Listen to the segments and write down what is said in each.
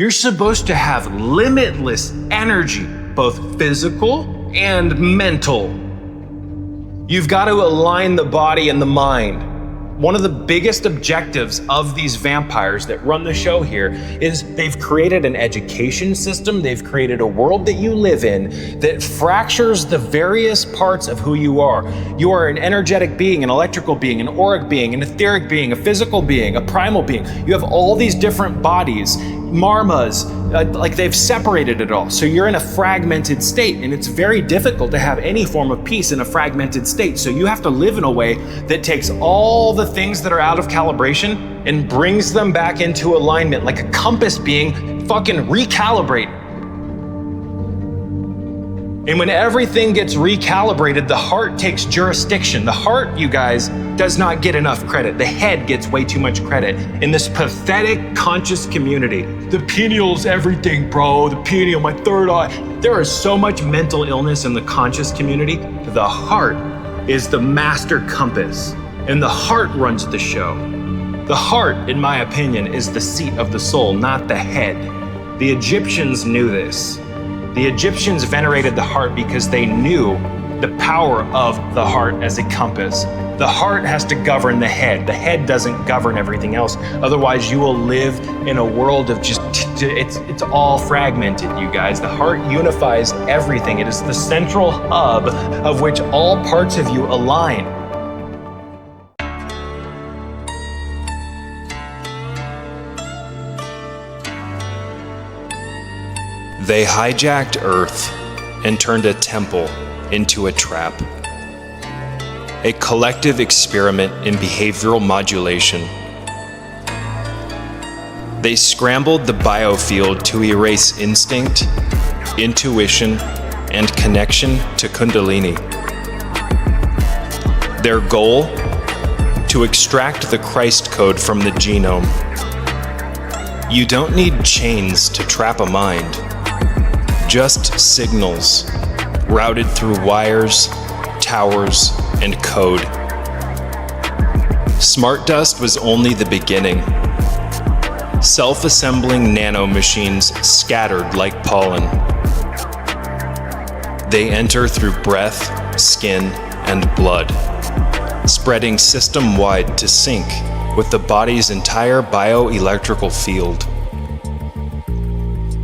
You're supposed to have limitless energy, both physical and mental. You've got to align the body and the mind. One of the biggest objectives of these vampires that run the show here is they've created an education system, they've created a world that you live in that fractures the various parts of who you are. You are an energetic being, an electrical being, an auric being, an etheric being, a physical being, a primal being. You have all these different bodies, marmas, like they've separated it all. So you're in a fragmented state, and it's very difficult to have any form of peace in a fragmented state. So you have to live in a way that takes all the things that are out of calibration and brings them back into alignment, like a compass being fucking recalibrated. And when everything gets recalibrated, the heart takes jurisdiction. The heart, you guys, does not get enough credit. The head gets way too much credit in this pathetic conscious community. The pineal's everything, bro. The pineal, my third eye. There is so much mental illness in the conscious community. The heart is the master compass, and the heart runs the show. The heart, in my opinion, is the seat of the soul, not the head. The Egyptians knew this. The Egyptians venerated the heart because they knew the power of the heart as a compass. The heart has to govern the head. The head doesn't govern everything else. Otherwise, you will live in a world of just, it's all fragmented, you guys. The heart unifies everything. It is the central hub of which all parts of you align. They hijacked Earth and turned a temple into a trap. A collective experiment in behavioral modulation. They scrambled the biofield to erase instinct, intuition, and connection to Kundalini. Their goal? To extract the Christ code from the genome. You don't need chains to trap a mind. Just signals, routed through wires, towers, and code. Smart dust was only the beginning. Self-assembling nanomachines scattered like pollen. They enter through breath, skin, and blood, spreading system-wide to sync with the body's entire bioelectrical field.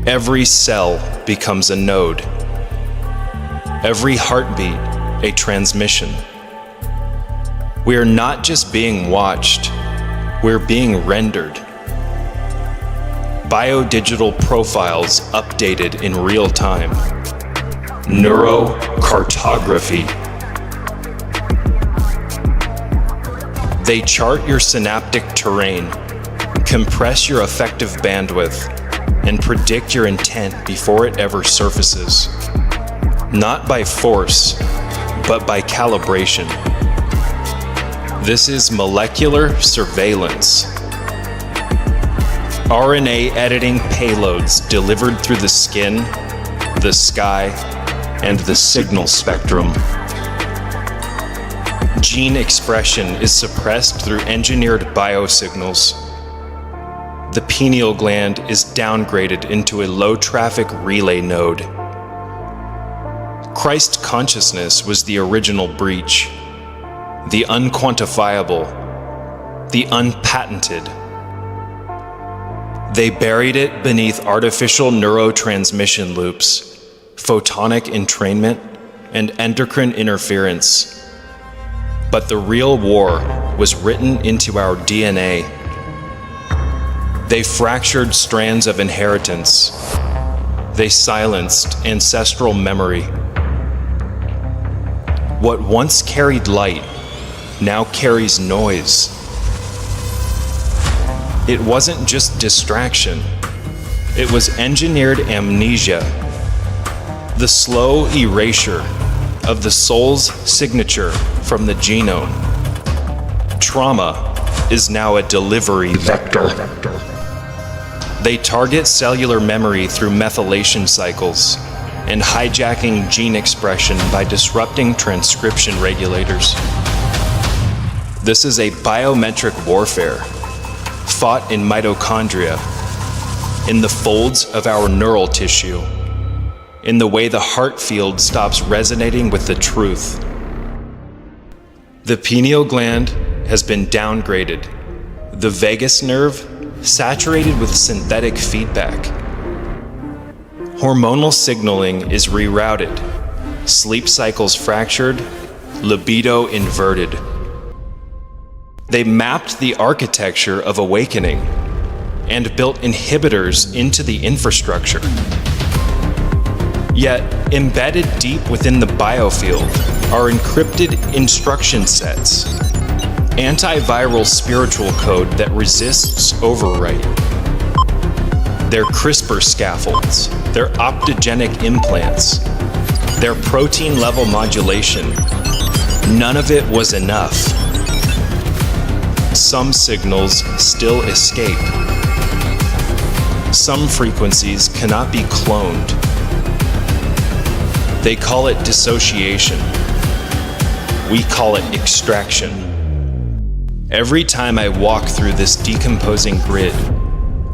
Every cell becomes a node. Every heartbeat, a transmission. We are not just being watched, we're being rendered. Biodigital profiles updated in real time. Neurocartography. They chart your synaptic terrain, compress your affective bandwidth, and predict your intent before it ever surfaces. Not by force, but by calibration. This is molecular surveillance. RNA editing payloads delivered through the skin, the sky, and the signal spectrum. Gene expression is suppressed through engineered biosignals. The pineal gland is downgraded into a low-traffic relay node. Christ consciousness was the original breach, the unquantifiable, the unpatented. They buried it beneath artificial neurotransmission loops, photonic entrainment, and endocrine interference. But the real war was written into our DNA. They fractured strands of inheritance. They silenced ancestral memory. What once carried light now carries noise. It wasn't just distraction. It was engineered amnesia, the slow erasure of the soul's signature from the genome. Trauma is now a delivery vector. They target cellular memory through methylation cycles and hijacking gene expression by disrupting transcription regulators. This is a biometric warfare, fought in mitochondria, in the folds of our neural tissue, in the way the heart field stops resonating with the truth. The pineal gland has been downgraded, the vagus nerve saturated with synthetic feedback. Hormonal signaling is rerouted, sleep cycles fractured, libido inverted. They mapped the architecture of awakening and built inhibitors into the infrastructure. Yet, embedded deep within the biofield are encrypted instruction sets, antiviral spiritual code that resists overwrite. Their CRISPR scaffolds, their optogenic implants, their protein level modulation, none of it was enough. Some signals still escape. Some frequencies cannot be cloned. They call it dissociation. We call it extraction. Every time I walk through this decomposing grid,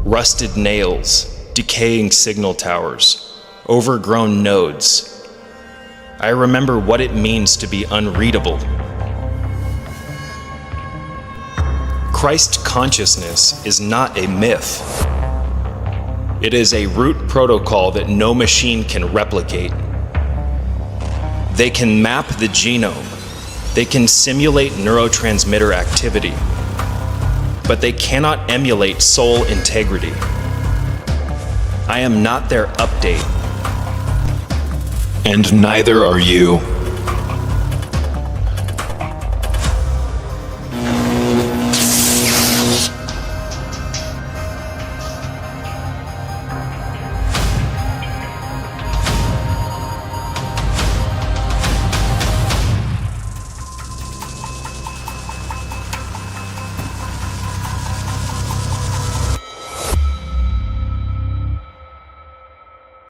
rusted nails, decaying signal towers, overgrown nodes, I remember what it means to be unreadable. Christ consciousness is not a myth. It is a root protocol that no machine can replicate. They can map the genome. They can simulate neurotransmitter activity. But they cannot emulate soul integrity. I am not their update. And neither are you.